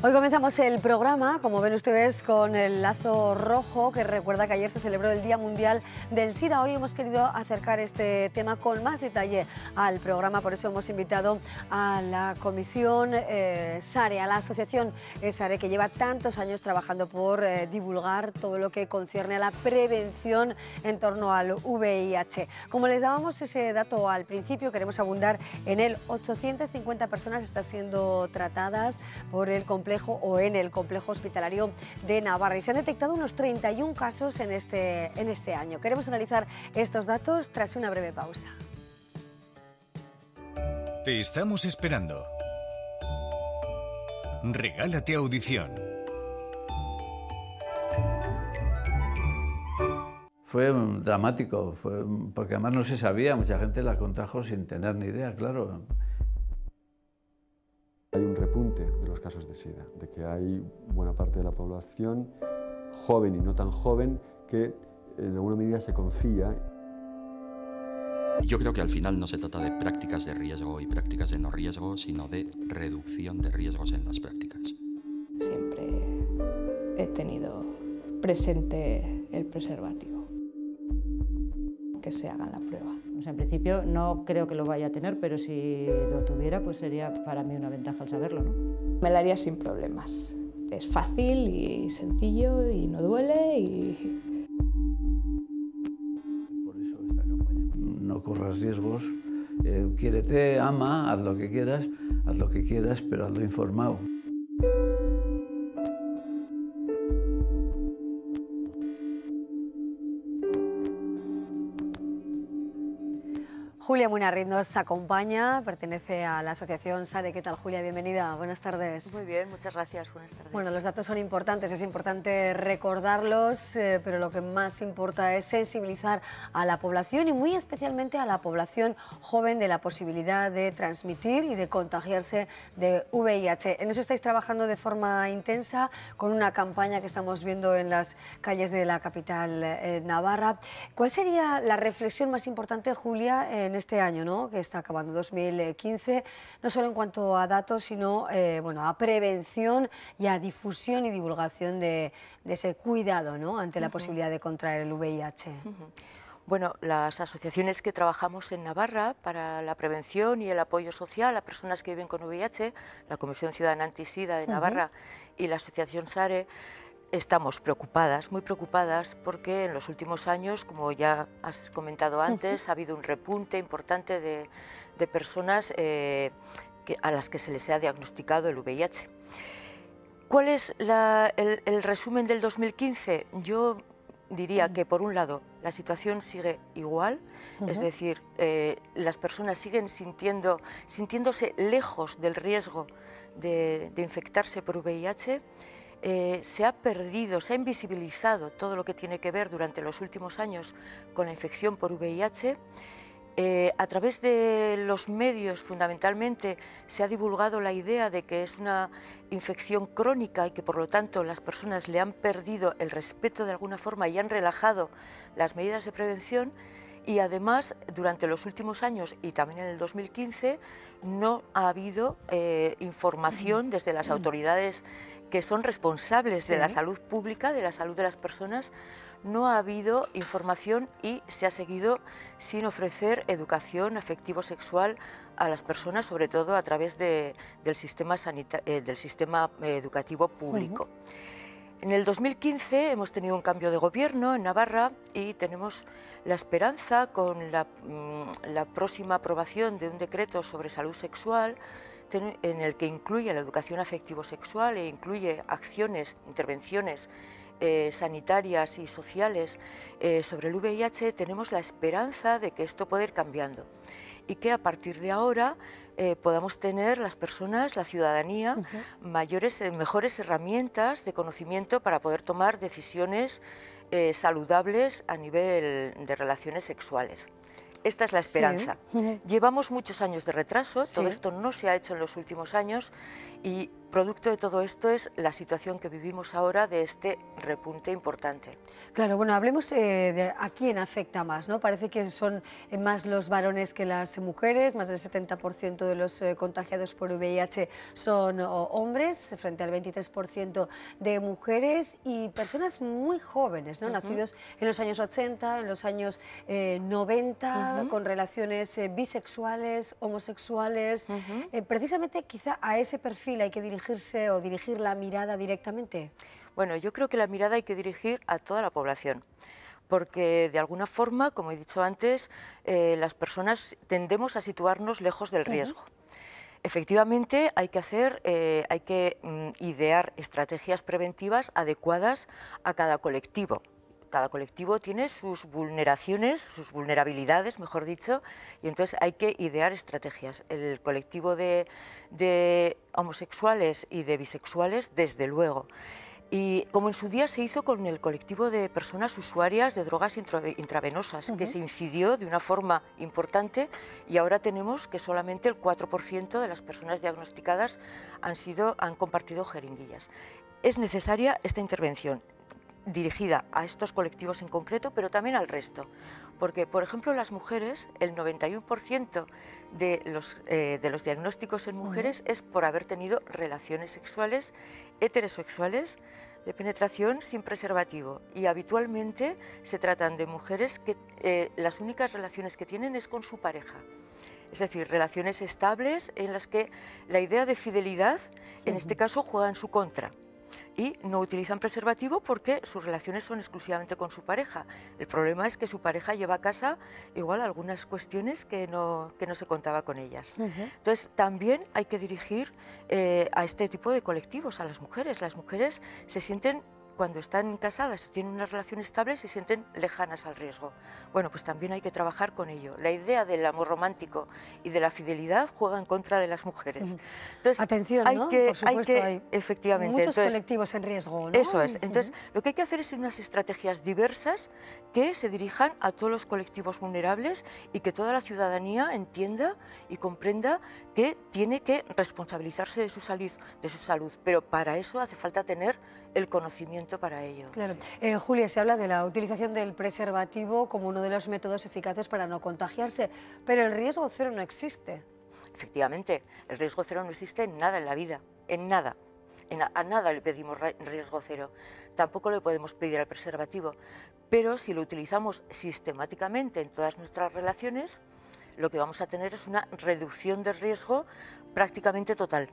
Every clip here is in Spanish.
Hoy comenzamos el programa, como ven ustedes, con el lazo rojo, que recuerda que ayer se celebró el Día Mundial del SIDA. Hoy hemos querido acercar este tema con más detalle al programa, por eso hemos invitado a la Comisión SARE, a la Asociación SARE, que lleva tantos años trabajando por divulgar todo lo que concierne a la prevención en torno al VIH. Como les dábamos ese dato al principio, queremos abundar en él. 850 personas están siendo tratadas por el complejo o en el complejo hospitalario de Navarra y se han detectado unos 31 casos en este año. Queremos analizar estos datos tras una breve pausa. Te estamos esperando. Regálate audición. Fue dramático, porque además no se sabía, mucha gente la contrajo sin tener ni idea, claro. Hay un repunte de los casos de SIDA, de que hay buena parte de la población, joven y no tan joven, que en alguna medida se confía. Yo creo que al final no se trata de prácticas de riesgo y prácticas de no riesgo, sino de reducción de riesgos en las prácticas. Siempre he tenido presente el preservativo. Que se hagan la prueba. O sea, en principio no creo que lo vaya a tener, pero si lo tuviera, pues sería para mí una ventaja al saberlo, ¿no? Me la haría sin problemas. Es fácil y sencillo y no duele y... Por eso esta campaña. No corras riesgos, quiérete, ama, haz lo que quieras, pero hazlo informado. Julia Munarriz nos acompaña, pertenece a la Asociación SARE. ¿Qué tal, Julia? Bienvenida, buenas tardes. Muy bien, muchas gracias, buenas tardes. Bueno, los datos son importantes, es importante recordarlos, pero lo que más importa es sensibilizar a la población y muy especialmente a la población joven de la posibilidad de transmitir y de contagiarse de VIH. En eso estáis trabajando de forma intensa con una campaña que estamos viendo en las calles de la capital navarra. ¿Cuál sería la reflexión más importante, Julia, en este año, ¿no?, que está acabando, 2015, no solo en cuanto a datos, sino bueno, a prevención y a difusión y divulgación de ese cuidado, ¿no?, ante la posibilidad de contraer el VIH? Bueno, las asociaciones que trabajamos en Navarra para la prevención y el apoyo social a personas que viven con VIH, la Comisión Ciudadana Antisida de Navarra y la Asociación SARE, estamos preocupadas, muy preocupadas, porque en los últimos años, como ya has comentado antes, ha habido un repunte importante de personas a las que se les ha diagnosticado el VIH. ¿Cuál es el resumen del 2015? Yo diría que, por un lado, la situación sigue igual, es decir, las personas siguen sintiéndose lejos del riesgo de infectarse por VIH. Se ha perdido, se ha invisibilizado todo lo que tiene que ver durante los últimos años con la infección por VIH. A través de los medios, fundamentalmente, se ha divulgado la idea de que es una infección crónica y que, por lo tanto, las personas le han perdido el respeto de alguna forma y han relajado las medidas de prevención. Y además, durante los últimos años y también en el 2015, no ha habido información desde las autoridades que son responsables de la salud pública, de la salud de las personas. No ha habido información y se ha seguido sin ofrecer educación afectivo-sexual a las personas, sobre todo a través del sistema educativo público. En el 2015 hemos tenido un cambio de gobierno en Navarra y tenemos la esperanza, con la próxima aprobación de un decreto sobre salud sexual, en el que incluye la educación afectivo-sexual e incluye acciones, intervenciones sanitarias y sociales sobre el VIH, tenemos la esperanza de que esto pueda ir cambiando y que a partir de ahora podamos tener las personas, la ciudadanía, mejores herramientas de conocimiento para poder tomar decisiones saludables a nivel de relaciones sexuales. Esta es la esperanza. Llevamos muchos años de retraso, todo esto no se ha hecho en los últimos años y producto de todo esto es la situación que vivimos ahora de este repunte importante. Claro, bueno, hablemos de a quién afecta más, ¿no? Parece que son más los varones que las mujeres, más del 70% de los contagiados por VIH son hombres, frente al 23% de mujeres y personas muy jóvenes, ¿no? Nacidos en los años 80, en los años 90, con relaciones bisexuales, homosexuales. Precisamente quizá a ese perfil hay que dirigirse o dirigir la mirada directamente. Bueno, yo creo que la mirada hay que dirigir a toda la población, porque de alguna forma, como he dicho antes, las personas tendemos a situarnos lejos del riesgo. Efectivamente, hay que idear estrategias preventivas adecuadas a cada colectivo. Cada colectivo tiene sus vulnerabilidades, mejor dicho, y entonces hay que idear estrategias. El colectivo de homosexuales y de bisexuales, desde luego. Y como en su día se hizo con el colectivo de personas usuarias de drogas intravenosas, que se incidió de una forma importante, y ahora tenemos que solamente el 4% de las personas diagnosticadas han compartido jeringuillas. Es necesaria esta intervención dirigida a estos colectivos en concreto, pero también al resto, porque, por ejemplo, las mujeres, el 91% de los diagnósticos en mujeres es por haber tenido relaciones sexuales heterosexuales de penetración sin preservativo, y habitualmente se tratan de mujeres que las únicas relaciones que tienen es con su pareja. Es decir, relaciones estables en las que la idea de fidelidad, en este caso, juega en su contra. Y no utilizan preservativo porque sus relaciones son exclusivamente con su pareja. El problema es que su pareja lleva a casa igual algunas cuestiones que no se contaba con ellas. Entonces también hay que dirigir a este tipo de colectivos, a las mujeres. Las mujeres se sienten, cuando están casadas y tienen una relación estable, se sienten lejanas al riesgo. Bueno, pues también hay que trabajar con ello. La idea del amor romántico y de la fidelidad juega en contra de las mujeres. Entonces, atención, ¿no? Por supuesto, hay efectivamente, muchos colectivos en riesgo, ¿no? Eso es. Entonces, lo que hay que hacer es unas estrategias diversas que se dirijan a todos los colectivos vulnerables y que toda la ciudadanía entienda y comprenda que tiene que responsabilizarse de su salud. Pero para eso hace falta tener el conocimiento para ello. Claro. Julia, se habla de la utilización del preservativo como uno de los métodos eficaces para no contagiarse, pero el riesgo cero no existe. Efectivamente, el riesgo cero no existe en nada en la vida, en nada. A nada le pedimos riesgo cero, tampoco le podemos pedir al preservativo, pero si lo utilizamos sistemáticamente en todas nuestras relaciones, lo que vamos a tener es una reducción de riesgo prácticamente total.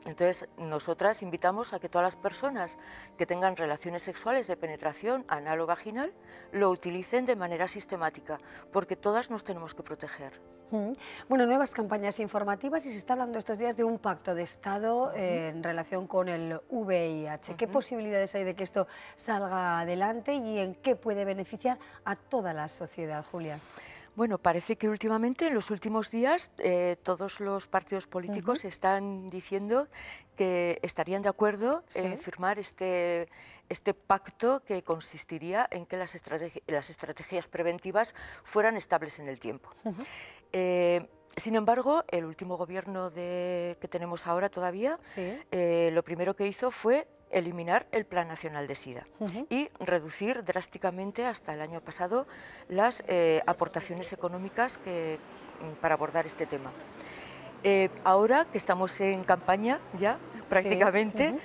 Entonces, nosotras invitamos a que todas las personas que tengan relaciones sexuales de penetración anal o vaginal lo utilicen de manera sistemática, porque todas nos tenemos que proteger. Bueno, nuevas campañas informativas, y se está hablando estos días de un pacto de Estado en relación con el VIH. ¿Qué posibilidades hay de que esto salga adelante y en qué puede beneficiar a toda la sociedad, Julia? Bueno, parece que últimamente, en los últimos días, todos los partidos políticos están diciendo que estarían de acuerdo en firmar este pacto que consistiría en que las estrategias preventivas fueran estables en el tiempo. Sin embargo, el último gobierno que tenemos ahora todavía, lo primero que hizo fue eliminar el Plan Nacional de SIDA y reducir drásticamente hasta el año pasado las aportaciones económicas para abordar este tema. Ahora que estamos en campaña ya prácticamente,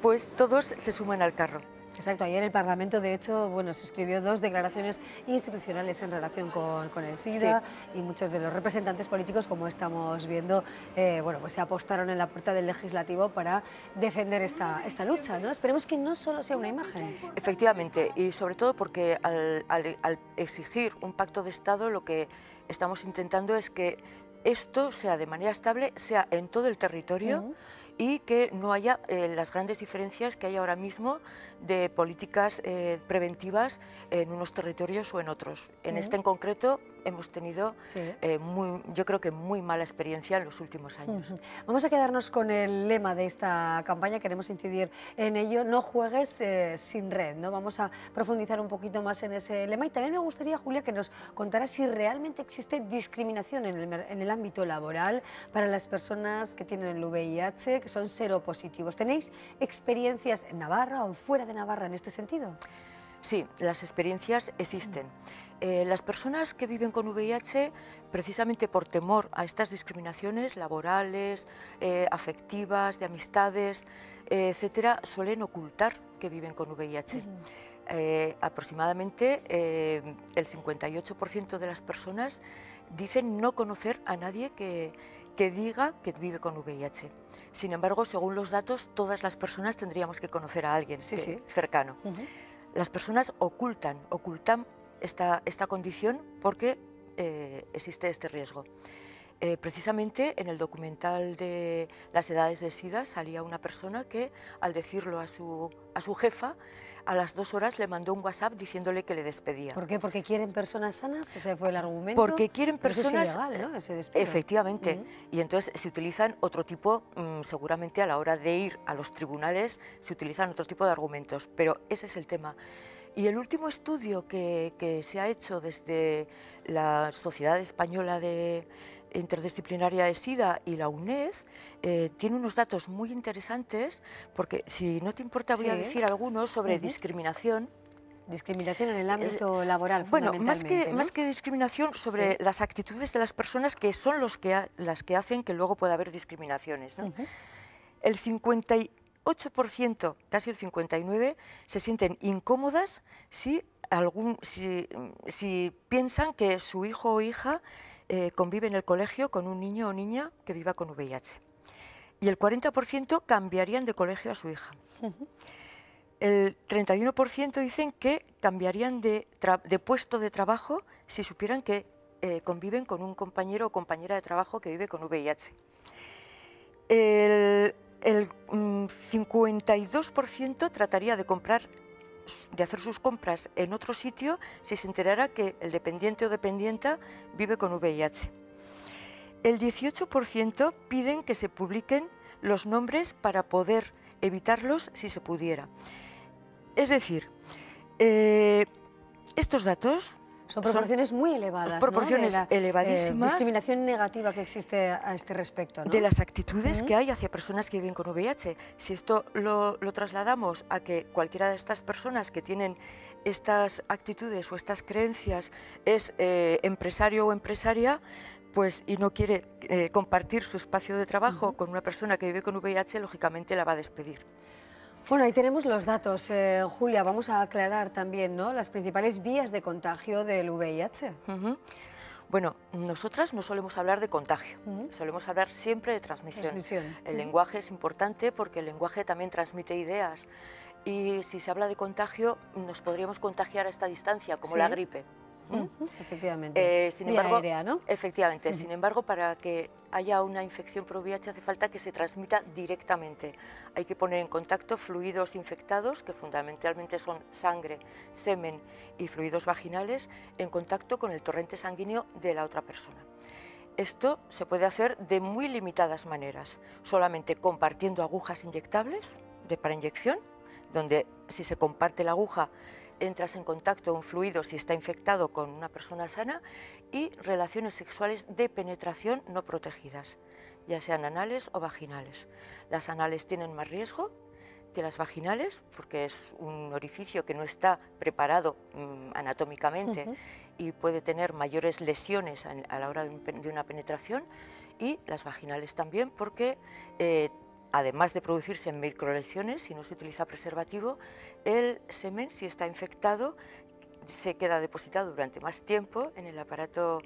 pues todos se suman al carro. Exacto, ayer el Parlamento, de hecho, bueno, suscribió 2 declaraciones institucionales en relación con el SIDA, y muchos de los representantes políticos, como estamos viendo, bueno, pues se apostaron en la puerta del Legislativo para defender esta lucha, ¿no? Esperemos que no solo sea una imagen. Efectivamente, y sobre todo porque al exigir un pacto de Estado, lo que estamos intentando es que esto sea de manera estable, sea en todo el territorio, y que no haya las grandes diferencias que hay ahora mismo de políticas preventivas en unos territorios o en otros. En este en concreto hemos tenido, yo creo que muy mala experiencia en los últimos años. Vamos a quedarnos con el lema de esta campaña, queremos incidir en ello, no juegues sin red, ¿no? Vamos a profundizar un poquito más en ese lema y también me gustaría, Julia, que nos contara si realmente existe discriminación en el ámbito laboral para las personas que tienen el VIH, que son seropositivos. ¿Tenéis experiencias en Navarra o fuera de Navarra en este sentido? Sí, las experiencias existen. Las personas que viven con VIH, precisamente por temor a estas discriminaciones laborales, afectivas, de amistades, etcétera, suelen ocultar que viven con VIH. Aproximadamente el 58% de las personas dicen no conocer a nadie que diga que vive con VIH. Sin embargo, según los datos, todas las personas tendríamos que conocer a alguien cercano. Las personas ocultan esta condición porque existe este riesgo. Precisamente en el documental de las edades de SIDA salía una persona que, al decirlo a su jefa, a las 2 horas le mandó un WhatsApp diciéndole que le despedía. ¿Por qué? ¿Porque quieren personas sanas? ¿Ese fue el argumento? Porque quieren personas... Pero eso es ilegal, ¿no? Ese despido. Efectivamente. Y entonces se utilizan otro tipo, seguramente a la hora de ir a los tribunales, se utilizan otro tipo de argumentos. Pero ese es el tema. Y el último estudio que se ha hecho desde la Sociedad Española Interdisciplinaria de SIDA y la UNED tiene unos datos muy interesantes, porque si no te importa voy a decir algunos sobre discriminación. Discriminación en el ámbito laboral, bueno, fundamentalmente, más que discriminación, sobre las actitudes de las personas que son las que hacen que luego pueda haber discriminaciones, ¿no? El 58%, casi el 59%, se sienten incómodas si piensan que su hijo o hija convive en el colegio con un niño o niña que viva con VIH. Y el 40% cambiarían de colegio a su hija. El 31% dicen que cambiarían de puesto de trabajo si supieran que conviven con un compañero o compañera de trabajo que vive con VIH. El 52% trataría de hacer sus compras en otro sitio si se enterara que el dependiente o dependienta vive con VIH. El 18% piden que se publiquen los nombres para poder evitarlos si se pudiera. Es decir, estos datos son proporciones muy elevadas, proporciones elevadísimas, discriminación negativa que existe a este respecto, ¿no? De las actitudes que hay hacia personas que viven con VIH. Si esto lo trasladamos a que cualquiera de estas personas que tienen estas actitudes o estas creencias es empresario o empresaria, pues, y no quiere compartir su espacio de trabajo con una persona que vive con VIH, lógicamente la va a despedir. Bueno, ahí tenemos los datos. Julia, vamos a aclarar también, ¿no?, las principales vías de contagio del VIH. Bueno, nosotras no solemos hablar de contagio, solemos hablar siempre de transmisión. El lenguaje es importante porque el lenguaje también transmite ideas. Y si se habla de contagio, nos podríamos contagiar a esta distancia, como la gripe. Efectivamente. Sin embargo, aérea, ¿no? Efectivamente. Sin embargo, para que haya una infección por VIH hace falta que se transmita directamente. Hay que poner en contacto fluidos infectados, que fundamentalmente son sangre, semen y fluidos vaginales, en contacto con el torrente sanguíneo de la otra persona. Esto se puede hacer de muy limitadas maneras, solamente compartiendo agujas inyectables para inyección, donde si se comparte la aguja entras en contacto un fluido si está infectado con una persona sana, y relaciones sexuales de penetración no protegidas, ya sean anales o vaginales. Las anales tienen más riesgo que las vaginales porque es un orificio que no está preparado anatómicamente y puede tener mayores lesiones a la hora de una penetración, y las vaginales también porque además de producirse en microlesiones, si no se utiliza preservativo, el semen, si está infectado, se queda depositado durante más tiempo en el aparato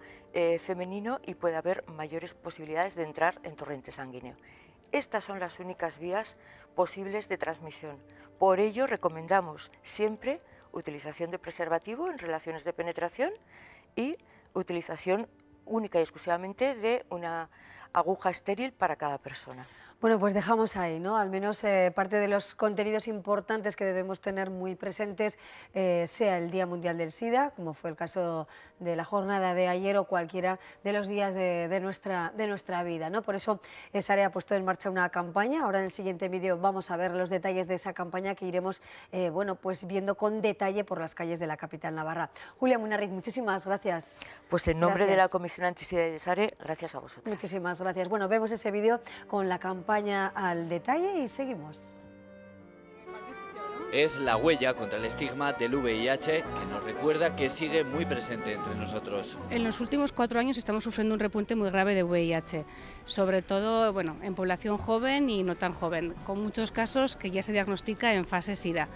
femenino y puede haber mayores posibilidades de entrar en torrente sanguíneo. Estas son las únicas vías posibles de transmisión. Por ello, recomendamos siempre utilización de preservativo en relaciones de penetración y utilización única y exclusivamente de una aguja estéril para cada persona. Bueno, pues dejamos ahí, ¿no? Al menos parte de los contenidos importantes que debemos tener muy presentes, sea el Día Mundial del SIDA, como fue el caso de la jornada de ayer o cualquiera de los días de nuestra vida, ¿no? Por eso Sare ha puesto en marcha una campaña. Ahora en el siguiente vídeo vamos a ver los detalles de esa campaña que iremos, bueno, pues viendo con detalle por las calles de la capital navarra. Julia Munarriz, muchísimas gracias. Pues en nombre de la Comisión Antisida de Sare, gracias a vosotros. Muchísimas gracias. Bueno, vemos ese vídeo con la campaña al detalle y seguimos. Es la huella contra el estigma del VIH que nos recuerda que sigue muy presente entre nosotros. En los últimos 4 años estamos sufriendo un repunte muy grave de VIH, sobre todo bueno, en población joven y no tan joven, con muchos casos que ya se diagnostica en fase SIDA.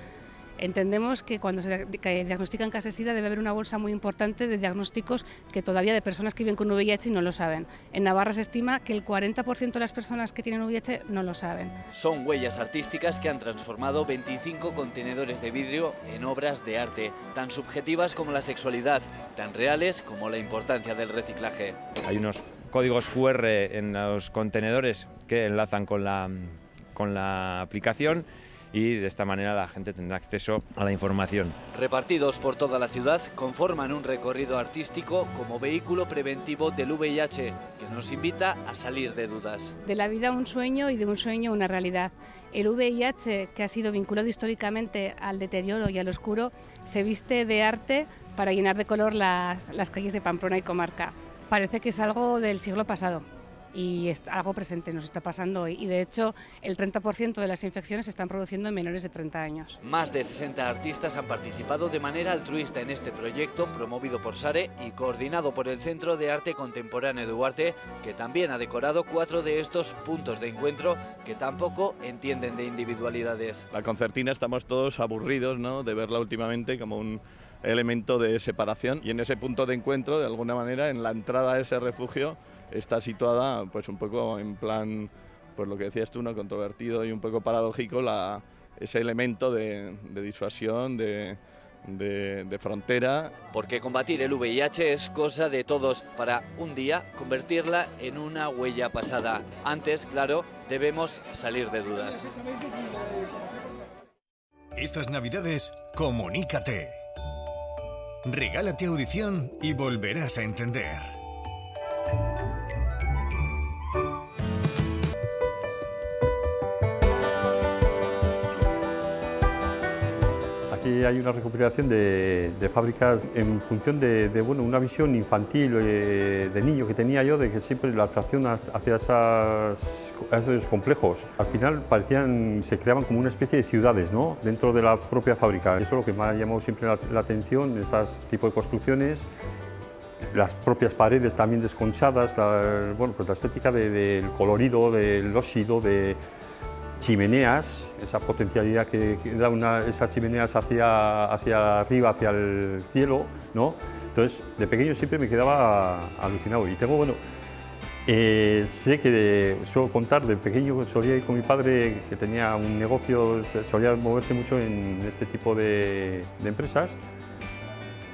Entendemos que cuando se diagnostican casos SIDA debe haber una bolsa muy importante de diagnósticos que todavía de personas que viven con VIH y no lo saben. En Navarra se estima que el 40% de las personas que tienen VIH no lo saben. Son huellas artísticas que han transformado 25 contenedores de vidrio en obras de arte, tan subjetivas como la sexualidad, tan reales como la importancia del reciclaje. Hay unos códigos QR en los contenedores que enlazan con la aplicación, y de esta manera la gente tendrá acceso a la información. Repartidos por toda la ciudad, conforman un recorrido artístico como vehículo preventivo del VIH, que nos invita a salir de dudas. De la vida un sueño y de un sueño una realidad. El VIH, que ha sido vinculado históricamente al deterioro y al oscuro, se viste de arte para llenar de color las calles de Pamplona y comarca. Parece que es algo del siglo pasado. Y es algo presente, nos está pasando hoy. Y de hecho, el 30% de las infecciones se están produciendo en menores de 30 años. Más de 60 artistas han participado de manera altruista en este proyecto, promovido por Sare y coordinado por el Centro de Arte Contemporáneo de Huarte, que también ha decorado 4 de estos puntos de encuentro que tampoco entienden de individualidades. La concertina estamos todos aburridos, ¿no?, de verla últimamente como un elemento de separación, y en ese punto de encuentro, de alguna manera, en la entrada a ese refugio, está situada pues un poco en plan, pues lo que decías tú, ¿no?, controvertido y un poco paradójico, ese elemento de disuasión, de frontera. Porque combatir el VIH es cosa de todos, para un día convertirla en una huella pasada. Antes, claro, debemos salir de dudas. Estas Navidades, comunícate. Regálate audición y volverás a entender. Aquí hay una recopilación de fábricas en función de bueno, una visión infantil de niño que tenía yo, de que siempre la atracción hacia esos complejos. Al final se creaban como una especie de ciudades, ¿no?, dentro de la propia fábrica. Eso es lo que me ha llamado siempre la atención, este tipo de construcciones. Las propias paredes también desconchadas, bueno, pues la estética del colorido, del óxido, de chimeneas, esa potencialidad que da esas chimeneas hacia arriba, hacia el cielo, ¿no? Entonces, de pequeño siempre me quedaba alucinado. Y tengo, bueno, sé que suelo contar, de pequeño solía ir con mi padre, que tenía un negocio, solía moverse mucho en este tipo de empresas.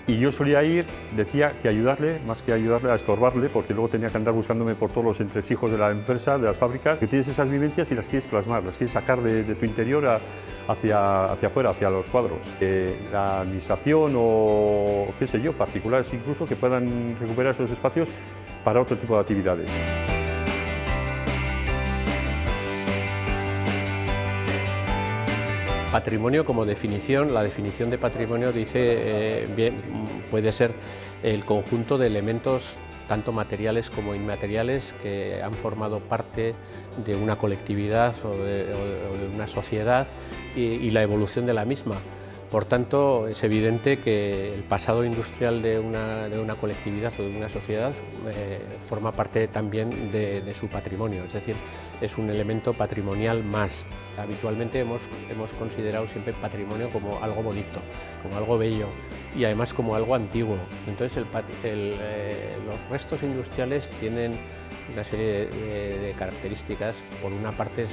Y yo solía ir, decía que ayudarle, más que ayudarle a estorbarle, porque luego tenía que andar buscándome por todos los entresijos de la empresa, de las fábricas, que tienes esas vivencias y las quieres plasmar, las quieres sacar de tu interior hacia afuera, hacia los cuadros. La administración o, qué sé yo, particulares incluso, que puedan recuperar esos espacios para otro tipo de actividades. Patrimonio como definición, la definición de patrimonio dice, puede ser el conjunto de elementos tanto materiales como inmateriales que han formado parte de una colectividad o de una sociedad y la evolución de la misma. Por tanto, es evidente que el pasado industrial de una colectividad o de una sociedad forma parte también de su patrimonio, es decir, es un elemento patrimonial más. Habitualmente hemos considerado siempre patrimonio como algo bonito, como algo bello y además como algo antiguo. Entonces los restos industriales tienen una serie de características. Por una parte,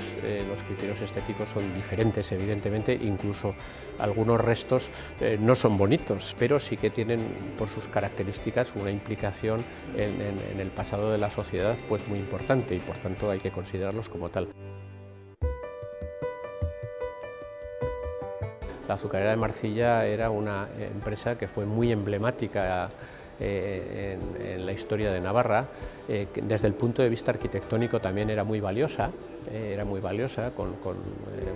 los criterios estéticos son diferentes, evidentemente, incluso algunos restos no son bonitos, pero sí que tienen por sus características una implicación en el pasado de la sociedad pues muy importante y por tanto hay que considerarlos como tal. La azucarera de Marcilla era una empresa que fue muy emblemática en la historia de Navarra, desde el punto de vista arquitectónico también era muy valiosa, con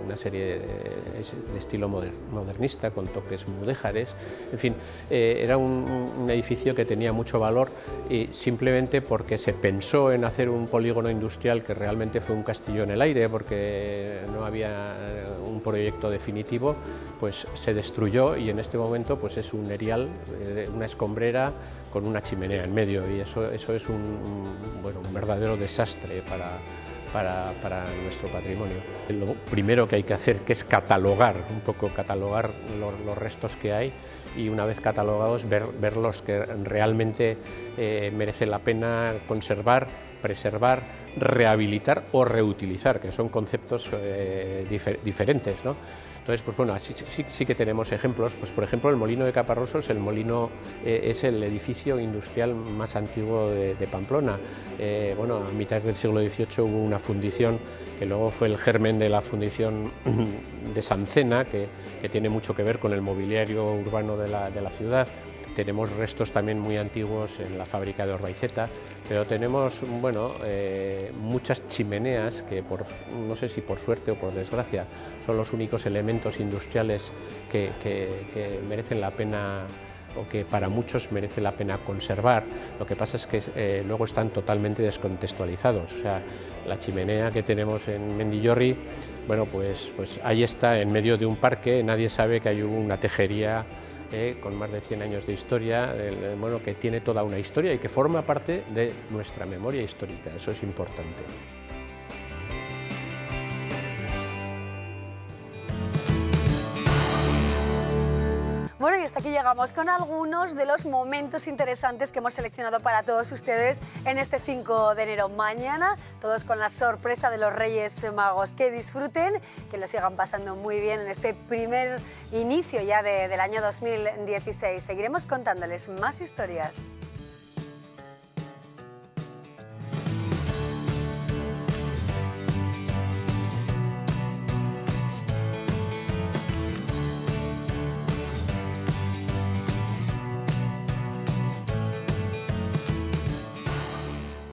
una serie de estilo modernista, con toques mudéjares, en fin, era un edificio que tenía mucho valor y simplemente porque se pensó en hacer un polígono industrial que realmente fue un castillo en el aire, porque no había un proyecto definitivo, pues se destruyó y en este momento pues es un erial, una escombrera con una chimenea en medio, y eso es un verdadero desastre para nuestro patrimonio. Lo primero que hay que hacer que es catalogar los restos que hay, y una vez catalogados ver los que realmente merece la pena conservar, preservar, rehabilitar o reutilizar, que son conceptos diferentes, ¿no? Entonces, pues bueno, sí que tenemos ejemplos. Pues por ejemplo, el Molino de Caparrosos, el molino es el edificio industrial más antiguo de Pamplona. Bueno, a mitad del siglo XVIII hubo una fundición que luego fue el germen de la fundición de Sancena, que tiene mucho que ver con el mobiliario urbano de la ciudad. Tenemos restos también muy antiguos en la fábrica de Orbaiceta, pero tenemos muchas chimeneas que, no sé si por suerte o por desgracia, son los únicos elementos industriales que merecen la pena, o que para muchos merece la pena conservar. Lo que pasa es que luego están totalmente descontextualizados. O sea, la chimenea que tenemos en Mendillorri, bueno, pues ahí está en medio de un parque, nadie sabe que hay una tejería con más de 100 años de historia, que tiene toda una historia y que forma parte de nuestra memoria histórica. Eso es importante. Bueno, y hasta aquí llegamos con algunos de los momentos interesantes que hemos seleccionado para todos ustedes en este 5 de enero. Mañana, todos con la sorpresa de los Reyes Magos. Que disfruten, que lo sigan pasando muy bien en este primer inicio ya del año 2016. Seguiremos contándoles más historias.